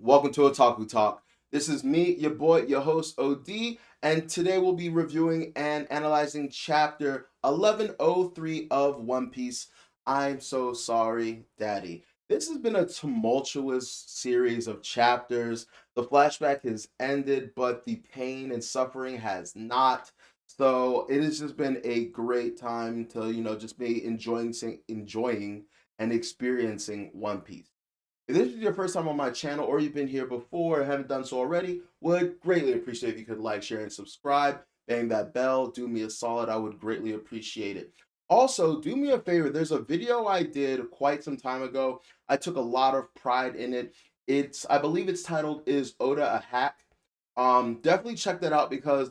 Welcome to Otaku Talk. This is me, your boy, your host OD, and today we'll be reviewing and analyzing chapter 1103 of One Piece. I'm so sorry, Daddy. This has been a tumultuous series of chapters. The flashback has ended, but the pain and suffering has not. So it has just been a great time to, just be enjoying and experiencing One Piece. If this is your first time on my channel or you've been here before and haven't done so already, would greatly appreciate if you could like, share, and subscribe. Bang that bell, do me a solid. I would greatly appreciate it. Also, do me a favor. There's a video I did quite some time ago. I took a lot of pride in it. I believe it's titled "Is Oda a Hack?" Definitely check that out because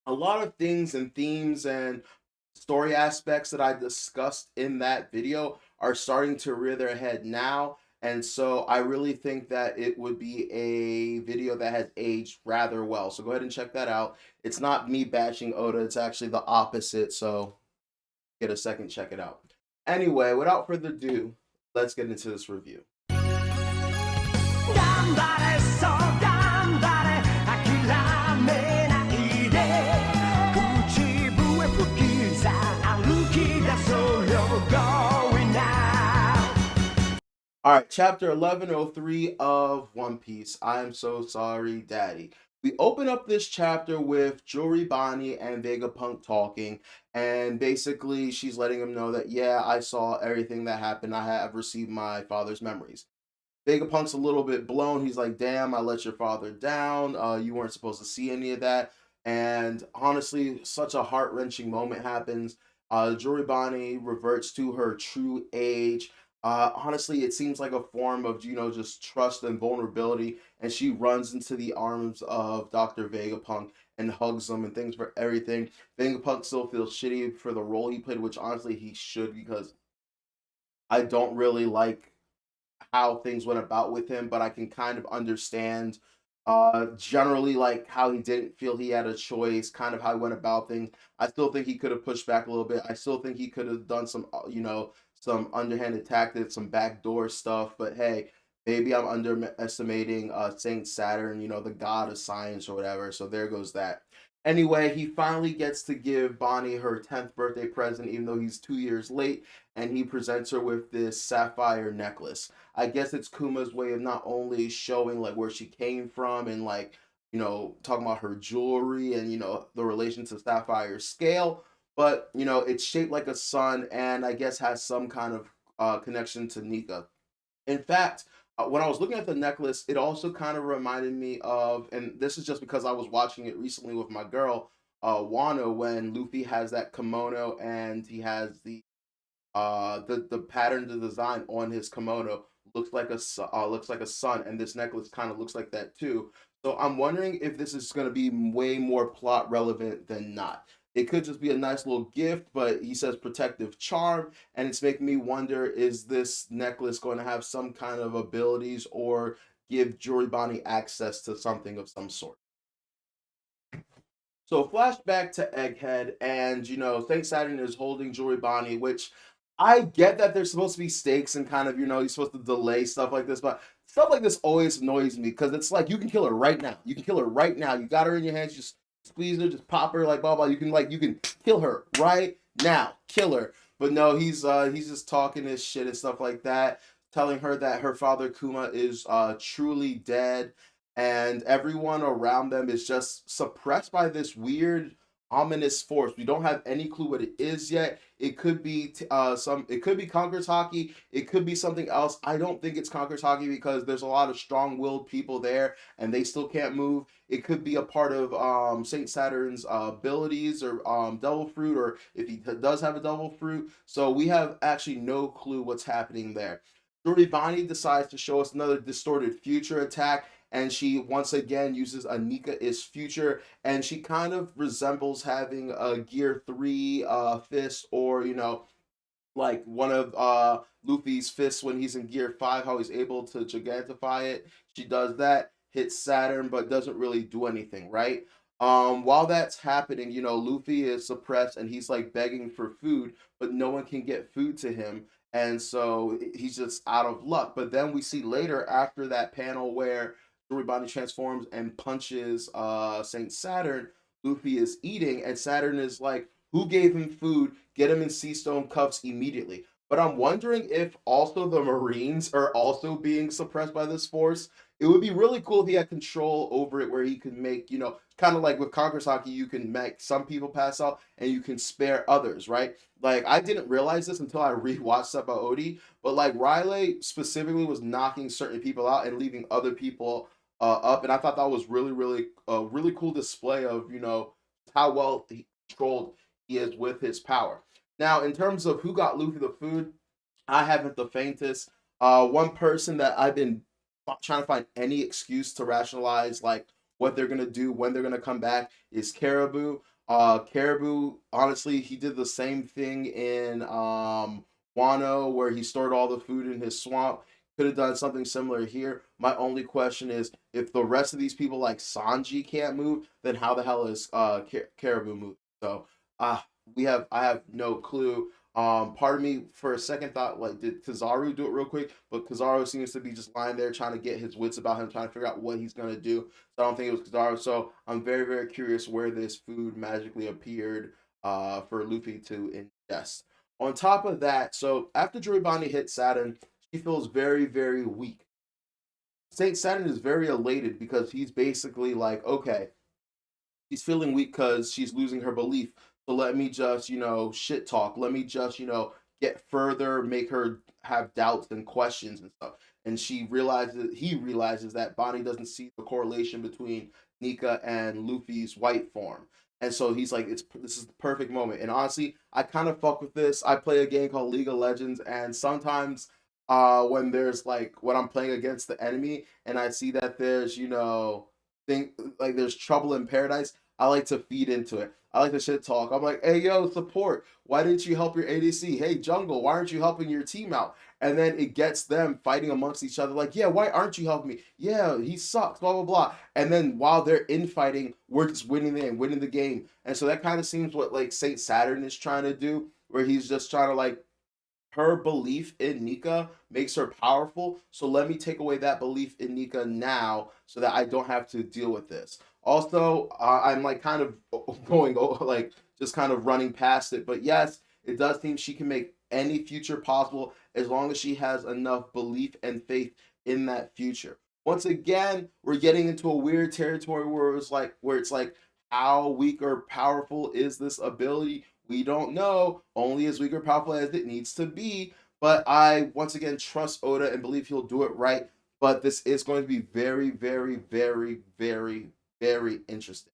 a lot of things and themes and story aspects that I discussed in that video are starting to rear their head now. And so I really think that it would be a video that has aged rather well. So go ahead and check that out. It's not me bashing Oda, it's actually the opposite. So get a second, check it out. Anyway, without further ado, let's get into this review. 頑張れそう頑張れ諦めないで口笛吹きさ歩き出そうよ Going now. All right, chapter 1103 of One Piece. I'm so sorry, Daddy. We open up this chapter with Jory Bonnie and Vegapunk talking, and basically she's letting him know that, yeah, I saw everything that happened. I have received my father's memories. Vegapunk's a little bit blown. He's like, damn, I let your father down. You weren't supposed to see any of that. And honestly, such a heart wrenching moment happens. Joribani reverts to her true age. Honestly, it seems like a form of, just trust and vulnerability. And she runs into the arms of Dr. Vegapunk and hugs him and thanks for everything. Vegapunk still feels shitty for the role he played, which honestly he should because I don't really like how things went about with him, but I can kind of understand generally like how he didn't feel he had a choice, kind of how he went about things. I still think he could have pushed back a little bit. I still think he could have done some some underhanded tactics, some backdoor stuff, but hey, maybe I'm underestimating Saint Saturn, the god of science or whatever. So there goes that. Anyway, he finally gets to give Bonnie her 10th birthday present, even though he's 2 years late, and he presents her with this sapphire necklace. I guess it's Kuma's way of not only showing like where she came from and like, talking about her jewelry and, the relation to sapphire scale, but, it's shaped like a sun and I guess has some kind of connection to Nika. In fact, when I was looking at the necklace, it also kind of reminded me of, and this is just because I was watching it recently with my girl, Wano, when Luffy has that kimono and he has the pattern, the design on his kimono looks like a sun, and this necklace kind of looks like that too. So I'm wondering if this is going to be way more plot relevant than not. It could just be a nice little gift, but he says protective charm, and it's making me wonder: is this necklace going to have some kind of abilities or give Joribani access to something of some sort? So flashback to Egghead, and Saint Saturn is holding Joribani, which I get that there's supposed to be stakes and kind of you're supposed to delay stuff like this, but stuff like this always annoys me because it's like you can kill her right now. You can kill her right now. You got her in your hands, just squeeze her, just pop her like blah blah. You can kill her right now, kill her. But no, he's just talking his shit and stuff like that, telling her that her father Kuma is truly dead and everyone around them is just suppressed by this weird ominous force. We don't have any clue what it is yet. It could be it could be Conqueror's Haki, it could be something else. I don't think it's Conqueror's Haki because there's a lot of strong-willed people there and they still can't move. It could be a part of Saint Saturn's abilities or devil fruit, or if he does have a devil fruit. So we have actually no clue what's happening there. Durivani decides to show us another distorted future attack, and she once again uses a Nika is future, and she kind of resembles having a Gear 3 fist, or like one of Luffy's fists when he's in Gear 5, how he's able to gigantify it. She does that, hits Saturn, but doesn't really do anything, right? While that's happening, Luffy is suppressed and he's like begging for food, but no one can get food to him. and so he's just out of luck. But then we see later after that panel where Toribani transforms and punches Saint Saturn, Luffy is eating, and Saturn is like, "Who gave him food? Get him in Sea Stone cuffs immediately." But I'm wondering if also the Marines are also being suppressed by this force. It would be really cool if he had control over it, where he could make, kind of like with Congress hockey, you can make some people pass out and you can spare others, right? Like I didn't realize this until I rewatched Sabaody, but like Riley specifically was knocking certain people out and leaving other people up, and I thought that was really, really, really cool display of how well he controlled he is with his power. Now, in terms of who got Luffy the food, I haven't the faintest. One person that I've been trying to find any excuse to rationalize like what they're gonna do when they're gonna come back is Caribou. Caribou, honestly, he did the same thing in Wano where he stored all the food in his swamp. Could have done something similar here. My only question is if the rest of these people like Sanji can't move, then how the hell is Caribou moving? So uh I have no clue. Part of me for a second thought like did Kizaru do it real quick, but Kizaru seems to be just lying there trying to get his wits about him, trying to figure out what he's gonna do. So I don't think it was Kizaru. So I'm very, very curious where this food magically appeared for Luffy to ingest. On top of that, so after Joribani hits Saturn, she feels very, very weak. Saint Saturn is very elated because he's basically like, okay, she's feeling weak because she's losing her belief. So let me just, shit talk. Let me just, get further, make her have doubts and questions and stuff. And he realizes that Bonnie doesn't see the correlation between Nika and Luffy's white form. And so he's like, this is the perfect moment. And honestly, I kind of fuck with this. I play a game called League of Legends, and sometimes when there's like when I'm playing against the enemy and I see that there's, think like there's trouble in paradise, I like to feed into it. I like to shit talk. I'm like, hey, yo, support. Why didn't you help your ADC? Hey, jungle, why aren't you helping your team out? And then it gets them fighting amongst each other. Like, yeah, why aren't you helping me? Yeah, he sucks, blah, blah, blah. And then while they're infighting, we're just winning the game. And so that kind of seems what like Saint Saturn is trying to do, where he's just trying to like her belief in Nika makes her powerful. So let me take away that belief in Nika now so that I don't have to deal with this. Also, I'm like kind of going like just kind of running past it, but yes, it does seem she can make any future possible as long as she has enough belief and faith in that future. Once again, we're getting into a weird territory where it's like how weak or powerful is this ability? We don't know. Only as weak or powerful as it needs to be. But I once again trust Oda and believe he'll do it right. But this is going to be very, very, very, very, very interesting.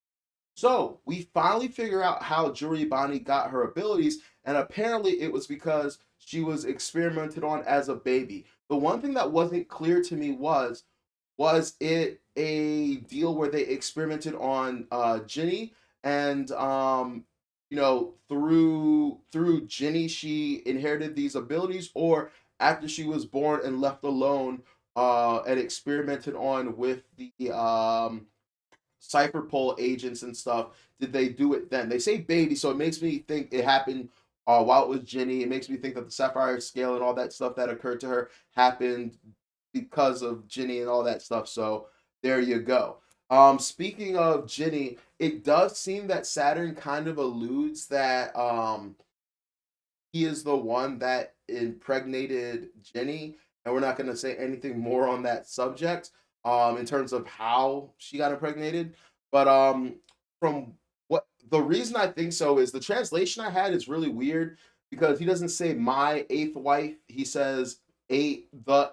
So we finally figure out how Juribani got her abilities, and apparently it was because she was experimented on as a baby. The one thing that wasn't clear to me was it a deal where they experimented on Ginny and through Ginny she inherited these abilities, or after she was born and left alone and experimented on with the cipher pole agents and stuff, did they do it then? They say baby, so it makes me think it happened while it was Ginny. It makes me think that the Sapphire scale and all that stuff that occurred to her happened because of Ginny and all that stuff. So there you go. Speaking of Ginny, it does seem that Saturn kind of alludes that he is the one that impregnated Jenny, and we're not going to say anything more on that subject in terms of how she got impregnated. But from what the reason I think so is the translation I had is really weird because he doesn't say my eighth wife, he says the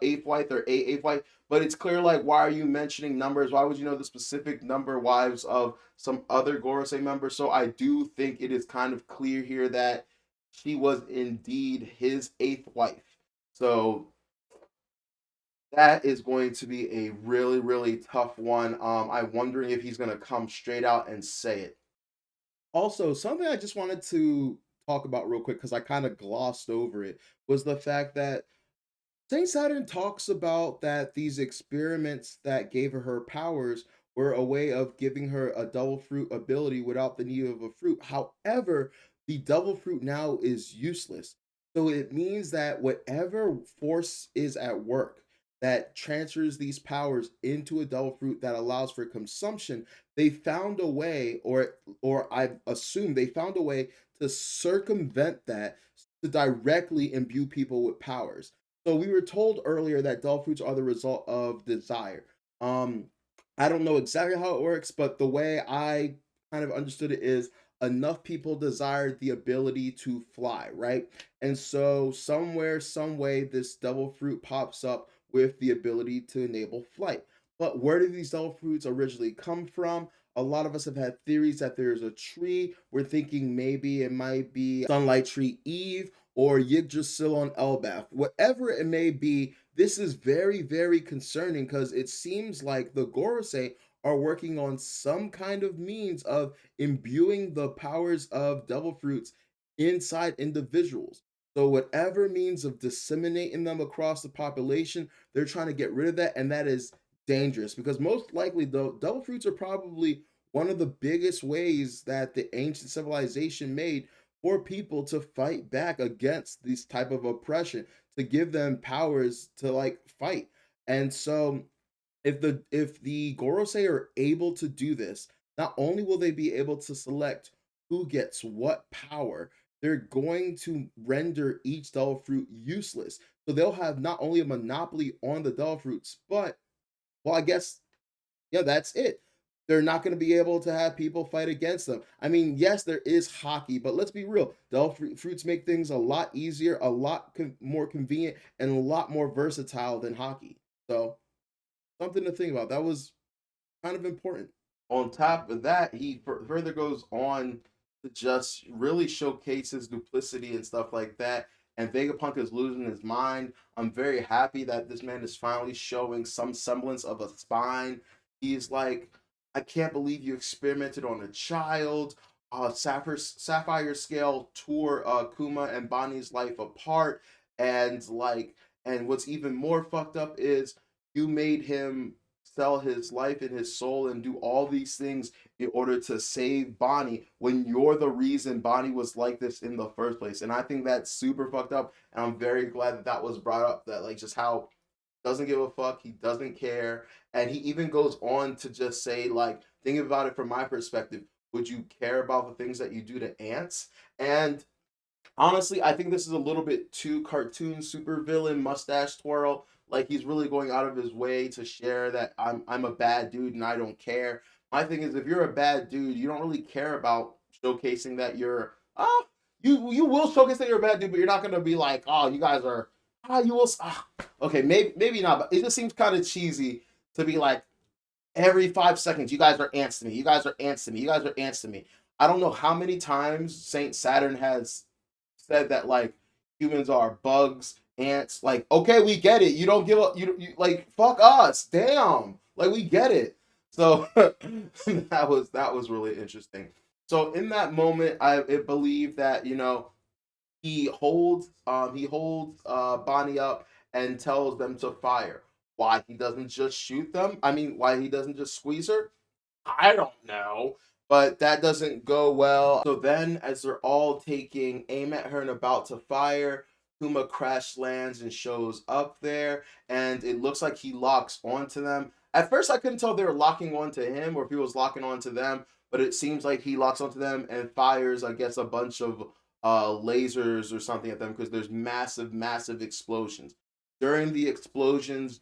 eighth wife or a eighth wife. But it's clear like why are you mentioning numbers? Why would you know the specific number wives of some other Gorosei members? So I do think it is kind of clear here that she was indeed his eighth wife. So that is going to be a really, really tough one. I'm wondering if he's going to come straight out and say it. Also, something I just wanted to talk about real quick because I kind of glossed over it was the fact that Saint Saturn talks about that these experiments that gave her powers were a way of giving her a double fruit ability without the need of a fruit. However, the double fruit now is useless. So it means that whatever force is at work that transfers these powers into a devil fruit that allows for consumption, they found a way, or I assume they found a way to circumvent that to directly imbue people with powers. So we were told earlier that devil fruits are the result of desire. Um, I don't know exactly how it works, but the way I kind of understood it is enough people desired the ability to fly, right? And so somewhere, some way, this devil fruit pops up with the ability to enable flight. But where did these devil fruits originally come from? A lot of us have had theories that there's a tree. We're thinking maybe it might be Sunlight Tree Eve or Yggdrasil on Elbaf. Whatever it may be, this is very, very concerning because it seems like the Gorosei are working on some kind of means of imbuing the powers of devil fruits inside individuals. So whatever means of disseminating them across the population, they're trying to get rid of that, and that is dangerous because most likely the devil fruits are probably one of the biggest ways that the ancient civilization made for people to fight back against this type of oppression, to give them powers to like fight. And so if the Gorosei are able to do this, not only will they be able to select who gets what power, they're going to render each devil fruit useless. So they'll have not only a monopoly on the devil fruits, but well, I guess yeah, that's it. They're not going to be able to have people fight against them. I mean, yes, there is hockey, but let's be real. Devil fruits make things a lot easier, a lot more convenient, and a lot more versatile than hockey. So something to think about. That was kind of important. On top of that, he further goes on to just really showcase his duplicity and stuff like that. And Vegapunk is losing his mind. I'm very happy that this man is finally showing some semblance of a spine. He's like, I can't believe you experimented on a child. Sapphire Scale tore Kuma and Bonnie's life apart. And like, and what's even more fucked up is you made him sell his life and his soul and do all these things in order to save Bonnie when you're the reason Bonnie was like this in the first place. And I think that's super fucked up. And I'm very glad that that was brought up, that like just how doesn't give a fuck, he doesn't care. And he even goes on to just say like, think about it from my perspective, would you care about the things that you do to ants? And honestly, I think this is a little bit too cartoon supervillain mustache twirl. Like he's really going out of his way to share that I'm a bad dude and I don't care. My thing is, if you're a bad dude, you don't really care about showcasing that you're you will showcase that you're a bad dude, but you're not gonna be like, oh, you guys are you will okay, maybe not, but it just seems kind of cheesy to be like every 5 seconds, you guys are ants to me, you guys are ants to me, you guys are ants to me. I don't know how many times Saint Saturn has said that like humans are bugs, ants. Like, okay, we get it. You don't give up. You like fuck us. Damn. Like we get it. So that was really interesting. So in that moment, I believe that he holds Bonnie up and tells them to fire. Why he doesn't just shoot them? I mean, why he doesn't just squeeze her? I don't know. But that doesn't go well. So then, as they're all taking aim at her and about to fire, Kuma crash lands and shows up there, and it looks like he locks onto them. At first, I couldn't tell if they were locking onto him or if he was locking onto them, but it seems like he locks onto them and fires, I guess, a bunch of lasers or something at them because there's massive, massive explosions. During the explosions,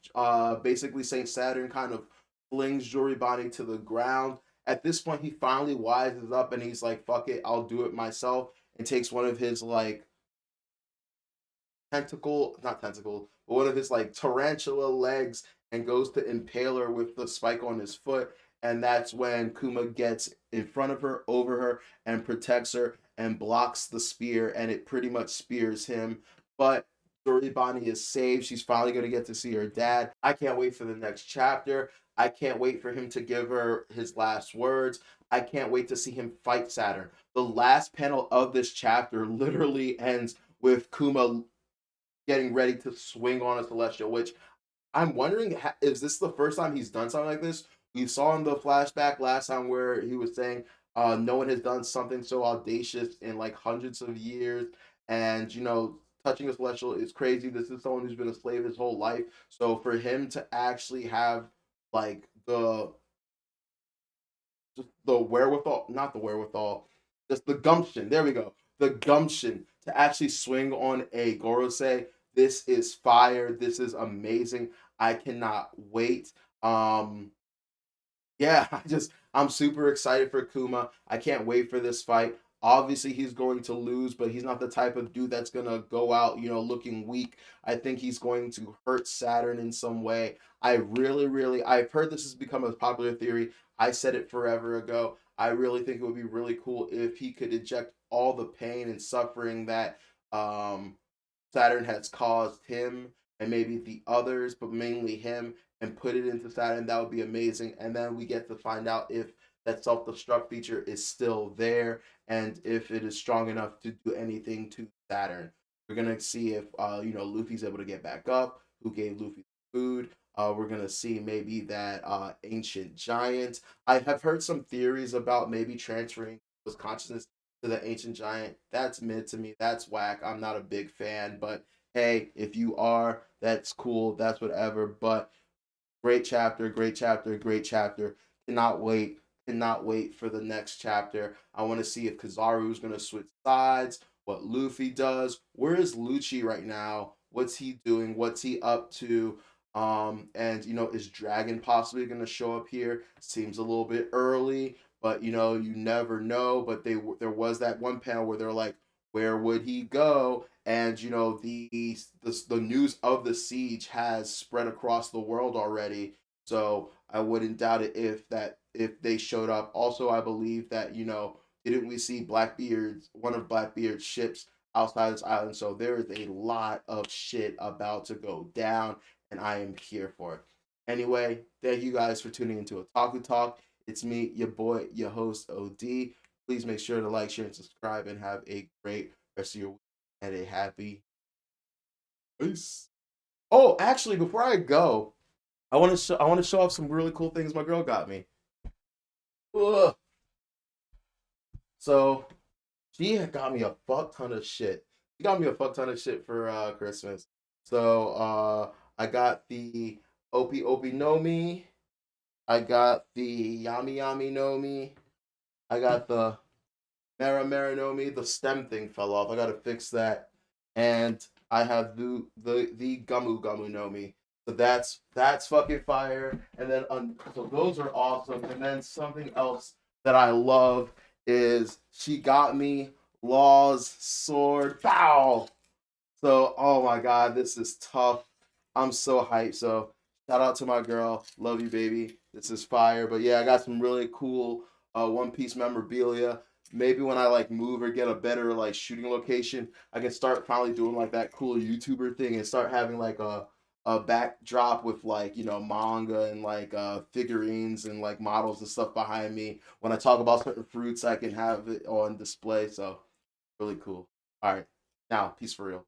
basically Saint Saturn kind of flings Joribani to the ground. At this point, he finally wises up and he's like, "Fuck it, I'll do it myself." And takes one of his like not tentacle, but one of his like tarantula legs and goes to impale her with the spike on his foot. And that's when Kuma gets in front of her, over her, and protects her and blocks the spear, and it pretty much spears him. But Doribani is saved. She's finally going to get to see her dad. I can't wait for the next chapter. I can't wait for him to give her his last words. I can't wait to see him fight Saturn. The last panel of this chapter literally ends with Kuma getting ready to swing on a celestial, which I'm wondering, is this the first time he's done something like this? We saw in the flashback last time where he was saying no one has done something so audacious in like hundreds of years. And, touching a celestial is crazy. This is someone who's been a slave his whole life. So for him to actually have like the wherewithal, not the wherewithal, just the gumption. There we go. The gumption to actually swing on a Gorosei. This is fire. This is amazing. I cannot wait. Yeah, I'm super excited for Kuma. I can't wait for this fight. Obviously, he's going to lose, but he's not the type of dude that's gonna go out, looking weak. I think he's going to hurt Saturn in some way. I've heard this has become a popular theory. I said it forever ago. I really think it would be really cool if he could inject all the pain and suffering that Saturn has caused him and maybe the others, but mainly him, and put it into Saturn. That would be amazing. And then we get to find out if that self-destruct feature is still there and if it is strong enough to do anything to Saturn. We're gonna see if Luffy's able to get back up, who gave Luffy food. We're gonna see maybe that ancient giant. I have heard some theories about maybe transferring his consciousness to the ancient giant. That's mid to me. That's whack. I'm not a big fan, but hey, if you are, that's cool. That's whatever. But great chapter, great chapter, great chapter. Cannot wait. Cannot wait for the next chapter. I want to see if Kizaru is going to switch sides, what Luffy does. Where is Lucci right now? What's he doing? What's he up to? And is Dragon possibly going to show up here? Seems a little bit early, but you never know. But there was that one panel where they're like, where would he go? And the news of the siege has spread across the world already. So I wouldn't doubt it if they showed up. Also, I believe that didn't we see one of Blackbeard's ships outside this island? So there is a lot of shit about to go down, and I am here for it. Anyway, thank you guys for tuning into Otaku Talk. It's me, your boy, your host, OD. Please make sure to like, share, and subscribe, and have a great rest of your week and a happy peace. Oh, actually, before I go, I want to show off some really cool things my girl got me. Ugh. So she got me a fuck ton of shit. She got me a fuck ton of shit for Christmas. So I got the Opi Opi no Mi. I got the Yami Yami no Mi. I got the Mera Mera no Mi. The stem thing fell off. I gotta fix that. And I have the Gamu Gamu no Mi. So that's fucking fire. And then so those are awesome. And then something else that I love is she got me Law's sword. Bow. So oh my god, this is tough. I'm so hyped. So shout out to my girl. Love you, baby. This is fire. But yeah, I got some really cool One Piece memorabilia. Maybe when I move or get a better shooting location, I can start finally doing that cool YouTuber thing and start having a backdrop with manga and figurines and models and stuff behind me. When I talk about certain fruits, I can have it on display. So really cool. All right, now peace for real.